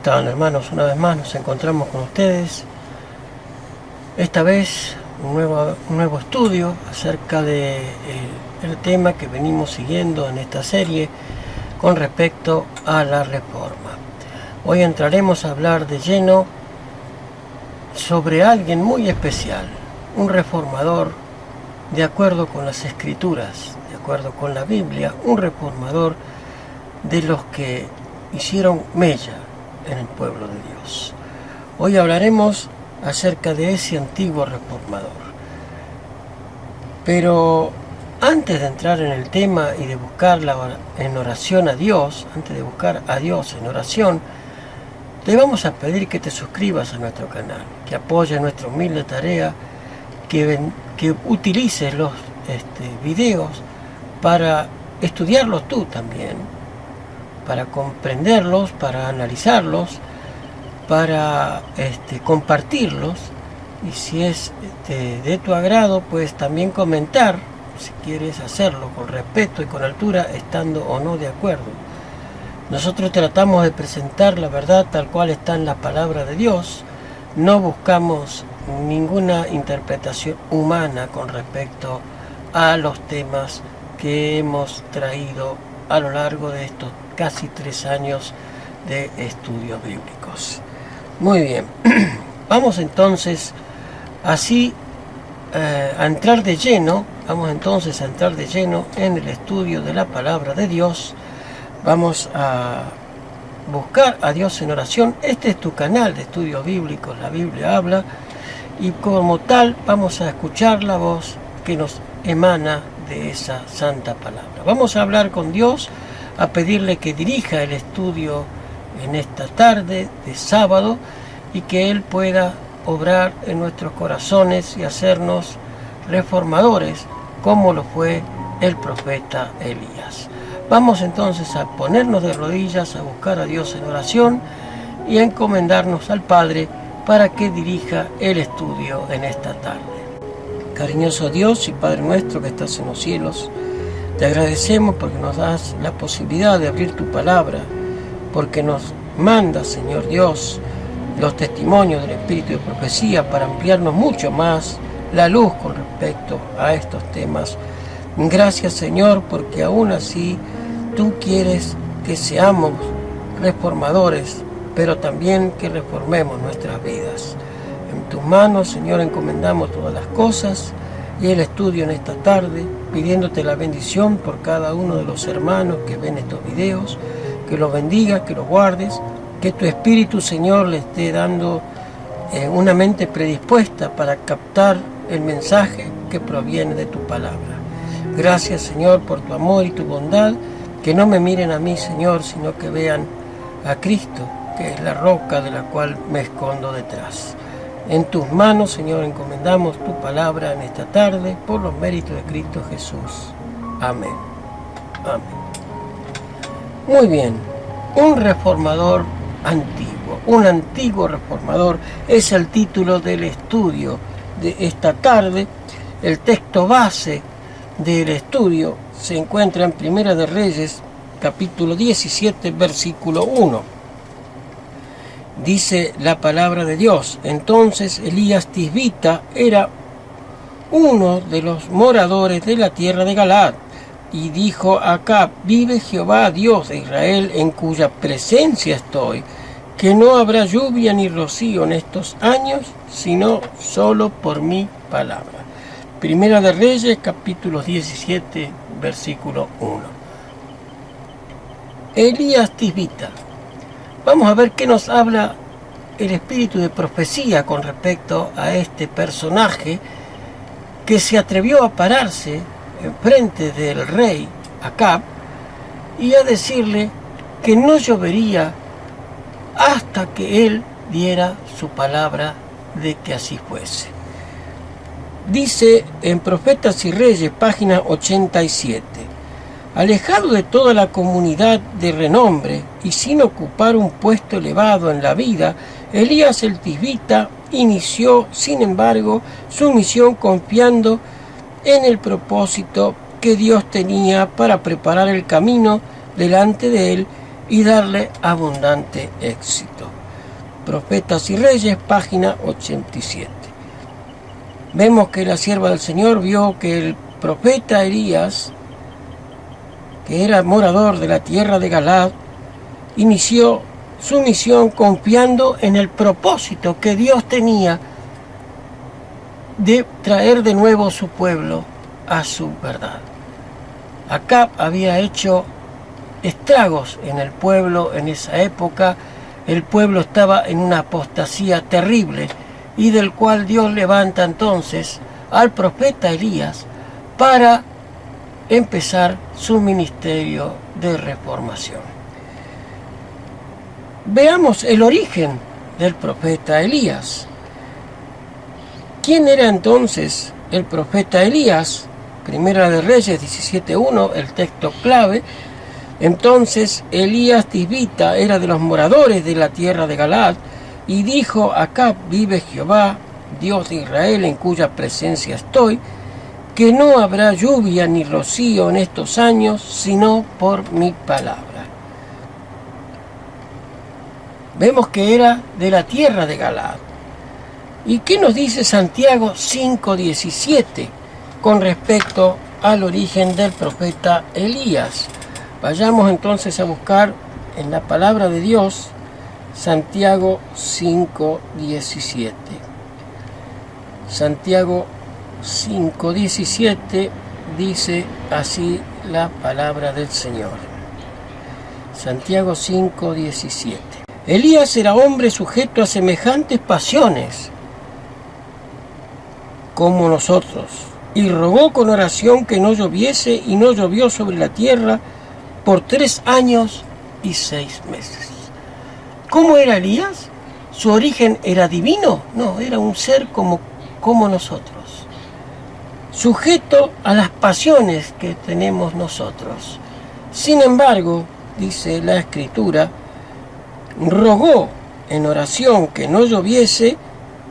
están, hermanos? Una vez más nos encontramos con ustedes. Esta vez un nuevo estudio acerca de el tema que venimos siguiendo en esta serie con respecto a la Reforma. Hoy entraremos a hablar de lleno sobre alguien muy especial, un reformador de acuerdo con las Escrituras, de acuerdo con la Biblia, un reformador de los que hicieron mella en el pueblo de Dios. Hoy hablaremos acerca de ese antiguo reformador. Pero antes de entrar en el tema y de buscar en oración a Dios, antes de buscar a Dios en oración, te vamos a pedir que te suscribas a nuestro canal, que apoyes nuestra humilde tarea, que utilices los videos para estudiarlos tú también, para comprenderlos, para analizarlos, para compartirlos, y si es de tu agrado, pues también comentar, si quieres hacerlo con respeto y con altura, estando o no de acuerdo. Nosotros tratamos de presentar la verdad tal cual está en la palabra de Dios, no buscamos ninguna interpretación humana con respecto a los temas que hemos traído a lo largo de estos casi 3 años de estudios bíblicos. Muy bien, vamos entonces así a entrar de lleno, en el estudio de la palabra de Dios. Vamos a buscar a Dios en oración. Este es tu canal de estudios bíblicos, la Biblia habla, y como tal vamos a escuchar la voz que nos emana de esa santa palabra. Vamos a hablar con Dios, a pedirle que dirija el estudio en esta tarde de sábado y que Él pueda obrar en nuestros corazones y hacernos reformadores como lo fue el profeta Elías. Vamos entonces a ponernos de rodillas, a buscar a Dios en oración y a encomendarnos al Padre para que dirija el estudio en esta tarde. Cariñoso Dios y Padre nuestro que estás en los cielos, te agradecemos porque nos das la posibilidad de abrir tu palabra, porque nos mandas, Señor Dios, los testimonios del Espíritu de profecía para ampliarnos mucho más la luz con respecto a estos temas. Gracias, Señor, porque aún así tú quieres que seamos reformadores, pero también que reformemos nuestras vidas. En tus manos, Señor, encomendamos todas las cosas y el estudio en esta tarde, pidiéndote la bendición por cada uno de los hermanos que ven estos videos, que los bendiga, que los guardes, que tu Espíritu, Señor, le esté dando una mente predispuesta para captar el mensaje que proviene de tu palabra. Gracias, Señor, por tu amor y tu bondad, que no me miren a mí, Señor, sino que vean a Cristo, que es la roca de la cual me escondo detrás. En tus manos, Señor, encomendamos tu palabra en esta tarde, por los méritos de Cristo Jesús. Amén. Amén. Muy bien, un reformador antiguo, un antiguo reformador, es el título del estudio de esta tarde. El texto base del estudio se encuentra en Primera de Reyes, capítulo 17, versículo 1. Dice la palabra de Dios: entonces Elías Tisbita era uno de los moradores de la tierra de Galaad, y dijo a Acab: vive Jehová Dios de Israel, en cuya presencia estoy, que no habrá lluvia ni rocío en estos años, sino solo por mi palabra. Primera de Reyes, capítulo 17, versículo 1. Elías Tisbita. Vamos a ver qué nos habla el espíritu de profecía con respecto a este personaje que se atrevió a pararse enfrente del rey Acab y a decirle que no llovería hasta que él diera su palabra de que así fuese. Dice en Profetas y Reyes, página 87, alejado de toda la comunidad de renombre y sin ocupar un puesto elevado en la vida, Elías el Tisbita inició, sin embargo, su misión confiando en el propósito que Dios tenía para preparar el camino delante de él y darle abundante éxito. Profetas y Reyes, página 87. Vemos que la sierva del Señor vio que el profeta Elías, que era morador de la tierra de Galaad, inició su misión confiando en el propósito que Dios tenía de traer de nuevo su pueblo a su verdad. Acab había hecho estragos en el pueblo en esa época. El pueblo estaba en una apostasía terrible y del cual Dios levanta entonces al profeta Elías para empezar su ministerio de reformación. Veamos el origen del profeta Elías. ¿Quién era entonces el profeta Elías? Primera de Reyes 17:1, el texto clave. Entonces Elías Tisbita era de los moradores de la tierra de Galaad, y dijo a Acab: vive Jehová, Dios de Israel, en cuya presencia estoy, que no habrá lluvia ni rocío en estos años, sino por mi palabra. Vemos que era de la tierra de Galaad. ¿Y qué nos dice Santiago 5:17 con respecto al origen del profeta Elías? Vayamos entonces a buscar en la palabra de Dios Santiago 5:17. Santiago 5:17 dice así la palabra del Señor. Santiago 5:17. Elías era hombre sujeto a semejantes pasiones como nosotros, y rogó con oración que no lloviese, y no llovió sobre la tierra por 3 años y 6 meses. ¿Cómo era Elías? ¿Su origen era divino? No, era un ser como nosotros, sujeto a las pasiones que tenemos nosotros. Sin embargo, dice la Escritura, rogó en oración que no lloviese,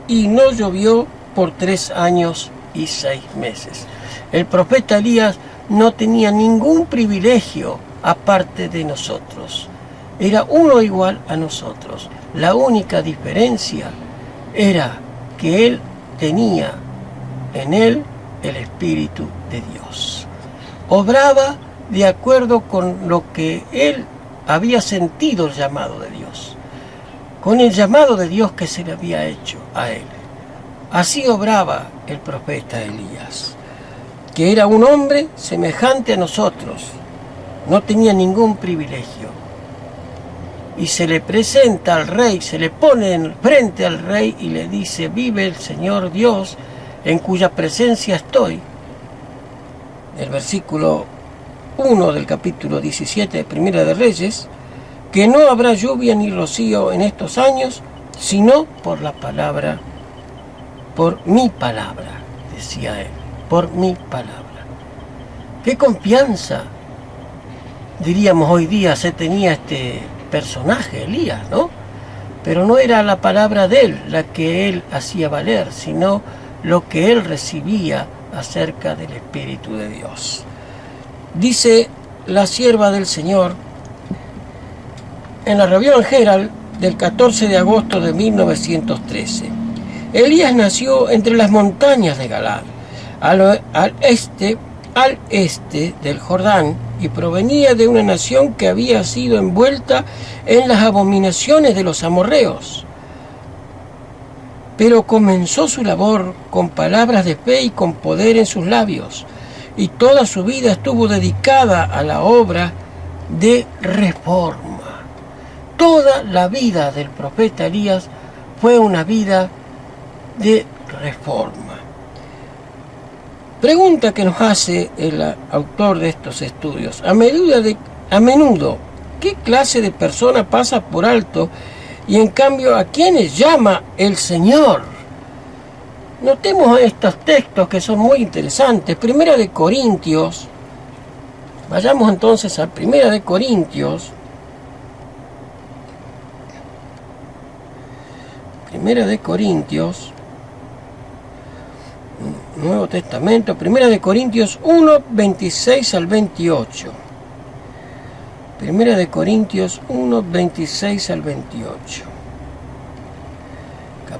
y no llovió por 3 años y 6 meses. El profeta Elías no tenía ningún privilegio aparte de nosotros. Era uno igual a nosotros. La única diferencia era que él tenía en él el Espíritu de Dios. Obraba de acuerdo con lo que él había sentido el llamado de Dios, con el llamado de Dios que se le había hecho a él. Así obraba el profeta Elías, que era un hombre semejante a nosotros, no tenía ningún privilegio. Y se le presenta al rey, se le pone frente al rey y le dice: vive el Señor Dios, en cuya presencia estoy. El versículo 1 del capítulo 17 de Primera de Reyes, que no habrá lluvia ni rocío en estos años, sino por la palabra, por mi palabra, decía él, por mi palabra. ¡Qué confianza, diríamos hoy día, se tenía este personaje, Elías, ¿no? Pero no era la palabra de él la que él hacía valer, sino lo que él recibía acerca del Espíritu de Dios. Dice la sierva del Señor en la Review Herald del 14 de agosto de 1913. Elías nació entre las montañas de Galaad, al este del Jordán, y provenía de una nación que había sido envuelta en las abominaciones de los amorreos. Pero comenzó su labor con palabras de fe y con poder en sus labios, y toda su vida estuvo dedicada a la obra de reforma. Toda la vida del profeta Elías fue una vida de reforma. Pregunta que nos hace el autor de estos estudios: a menudo, ¿qué clase de persona pasa por alto y en cambio a quienes llama el Señor? Notemos estos textos que son muy interesantes. Primera de Corintios, vayamos entonces a Primera de Corintios. Primera de Corintios, Nuevo Testamento, Primera de Corintios 1, 26 al 28. Primera de Corintios 1, 26 al 28.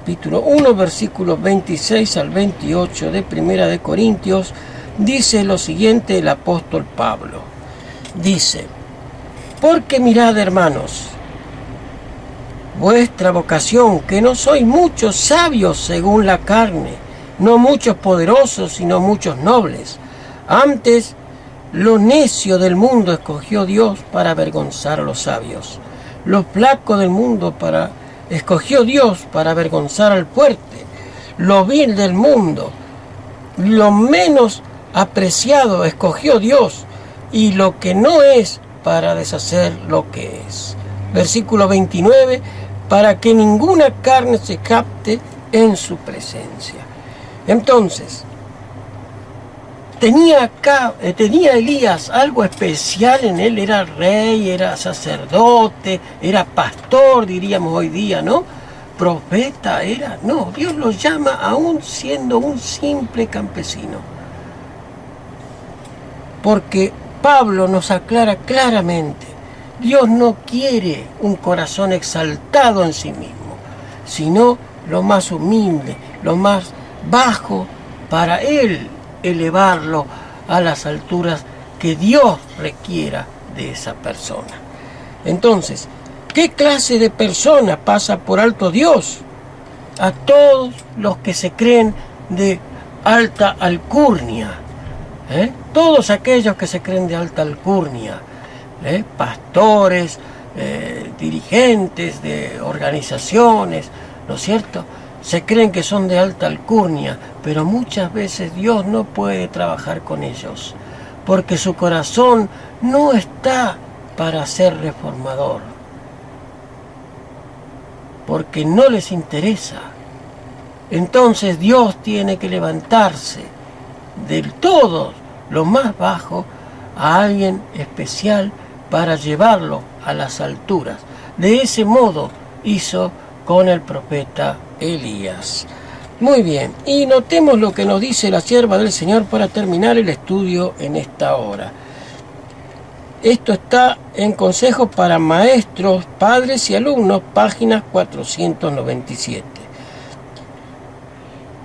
capítulo 1, versículos 26 al 28 de Primera de Corintios, dice lo siguiente el apóstol Pablo. Dice: porque mirad, hermanos, vuestra vocación, que no sois muchos sabios según la carne, no muchos poderosos, sino muchos nobles. Antes, lo necio del mundo escogió Dios para avergonzar a los sabios. Lo flaco del mundo escogió Dios para avergonzar al fuerte. Lo vil del mundo, lo menos apreciado, escogió Dios, y lo que no es, para deshacer lo que es. Versículo 29, para que ninguna carne se capte en su presencia. Entonces, tenía Elías algo especial en él. Era rey, era sacerdote, era pastor, diríamos hoy día, ¿no? Profeta era. No, Dios lo llama aún siendo un simple campesino. Porque Pablo nos aclara claramente: Dios no quiere un corazón exaltado en sí mismo, sino lo más humilde, lo más bajo, para Él elevarlo a las alturas que Dios requiera de esa persona. Entonces, ¿qué clase de persona pasa por alto Dios? A todos los que se creen de alta alcurnia. Todos aquellos que se creen de alta alcurnia, pastores, dirigentes de organizaciones, ¿no es cierto? Se creen que son de alta alcurnia, pero muchas veces Dios no puede trabajar con ellos, porque su corazón no está para ser reformador, porque no les interesa. Entonces Dios tiene que levantarse del todo lo más bajo a alguien especial para llevarlo a las alturas. De ese modo hizo con el profeta Elías. Muy bien, y notemos lo que nos dice la sierva del Señor para terminar el estudio en esta hora. Esto está en Consejos para Maestros, Padres y Alumnos, página 497.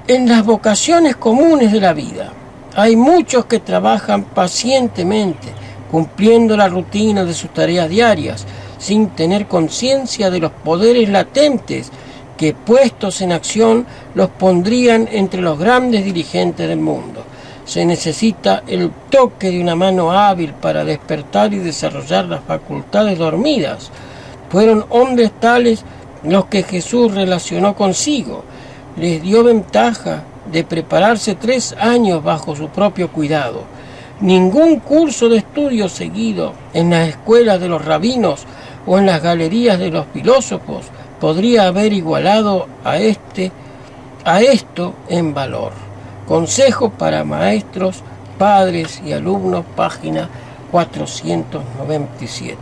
En las vocaciones comunes de la vida, hay muchos que trabajan pacientemente, cumpliendo la rutina de sus tareas diarias, sin tener conciencia de los poderes latentes que, puestos en acción, los pondrían entre los grandes dirigentes del mundo. Se necesita el toque de una mano hábil para despertar y desarrollar las facultades dormidas. Fueron hombres tales los que Jesús relacionó consigo. Les dio ventaja de prepararse 3 años bajo su propio cuidado. Ningún curso de estudio seguido en las escuelas de los rabinos o en las galerías de los filósofos podría haber igualado a esto en valor. Consejo para Maestros, Padres y Alumnos, página 497.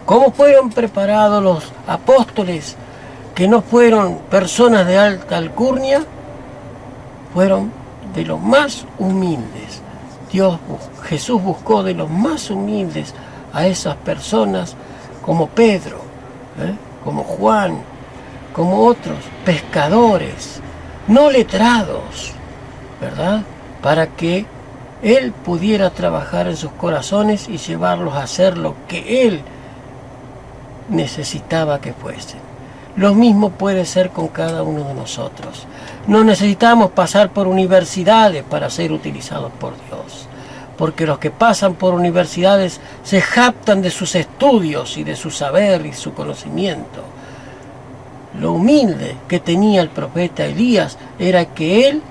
¿Cómo fueron preparados los apóstoles que no fueron personas de alta alcurnia? Fueron de los más humildes. Jesús buscó de los más humildes a esas personas, como Pedro, como Juan, como otros pescadores, no letrados, ¿verdad? Para que Él pudiera trabajar en sus corazones y llevarlos a hacer lo que Él necesitaba que fuesen. Lo mismo puede ser con cada uno de nosotros. No necesitamos pasar por universidades para ser utilizados por Dios, porque los que pasan por universidades se jactan de sus estudios y de su saber y su conocimiento. Lo humilde que tenía el profeta Elías era que él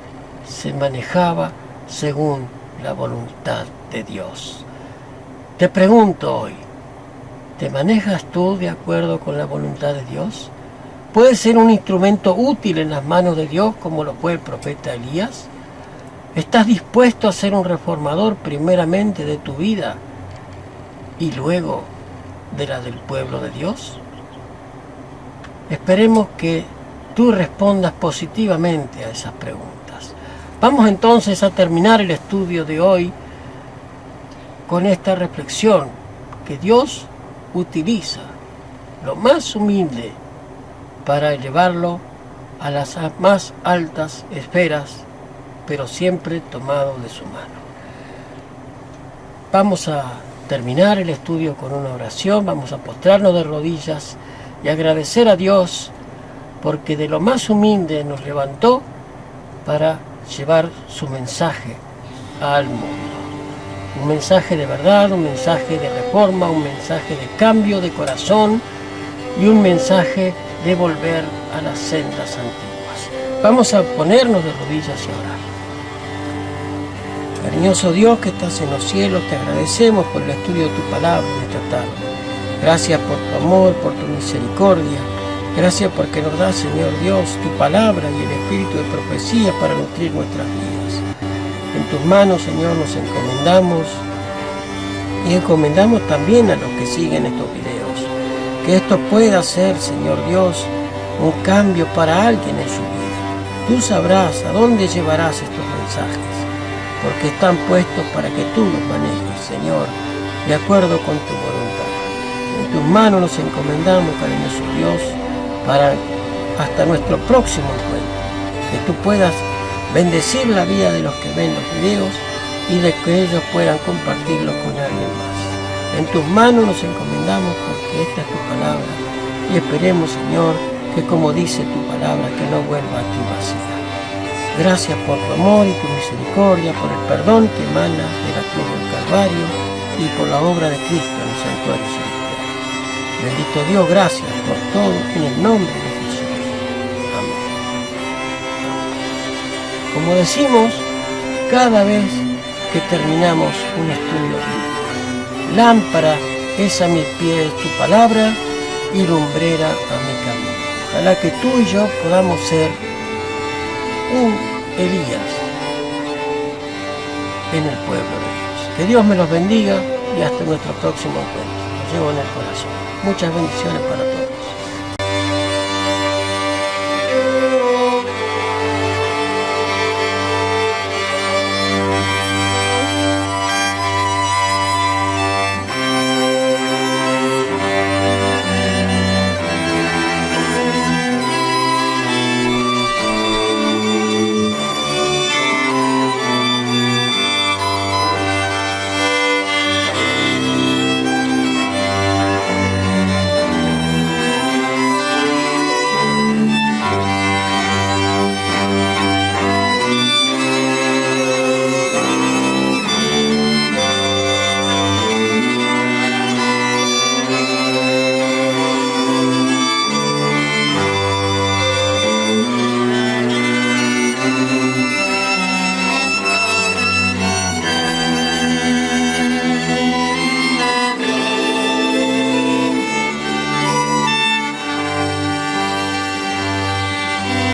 se manejaba según la voluntad de Dios. Te pregunto hoy, ¿te manejas tú de acuerdo con la voluntad de Dios? ¿Puedes ser un instrumento útil en las manos de Dios como lo fue el profeta Elías? ¿Estás dispuesto a ser un reformador primeramente de tu vida y luego de la del pueblo de Dios? Esperemos que tú respondas positivamente a esas preguntas. Vamos entonces a terminar el estudio de hoy con esta reflexión, que Dios utiliza lo más humilde para elevarlo a las más altas esferas, pero siempre tomado de su mano. Vamos a terminar el estudio con una oración, vamos a postrarnos de rodillas y agradecer a Dios porque de lo más humilde nos levantó para llevar su mensaje al mundo. Un mensaje de verdad, un mensaje de reforma, un mensaje de cambio de corazón y un mensaje de volver a las sendas antiguas. Vamos a ponernos de rodillas y a orar. Cariñoso Dios que estás en los cielos, te agradecemos por el estudio de tu palabra en esta tarde. Gracias por tu amor, por tu misericordia. Gracias porque nos da, Señor Dios, tu palabra y el espíritu de profecía para nutrir nuestras vidas. En tus manos, Señor, nos encomendamos y encomendamos también a los que siguen estos videos. Que esto pueda ser, Señor Dios, un cambio para alguien en su vida. Tú sabrás a dónde llevarás estos mensajes, porque están puestos para que tú los manejes, Señor, de acuerdo con tu voluntad. En tus manos nos encomendamos, cariñoso Dios, para hasta nuestro próximo encuentro. Que tú puedas bendecir la vida de los que ven los videos y de que ellos puedan compartirlo con alguien más. En tus manos nos encomendamos porque esta es tu palabra y esperemos, Señor, que como dice tu palabra, que no vuelva a ti vacía. Gracias por tu amor y tu misericordia, por el perdón que emana de la cruz del Calvario y por la obra de Cristo en el santuario celestial. Bendito Dios, gracias por todo en el nombre de Jesús. Amén. Como decimos cada vez que terminamos un estudio bíblico, lámpara es a mis pies tu palabra y lumbrera a mi camino. Ojalá que tú y yo podamos ser un Elías en el pueblo de Dios. Que Dios me los bendiga y hasta nuestro próximo encuentro. Lo llevo en el corazón. Muchas bendiciones para todos.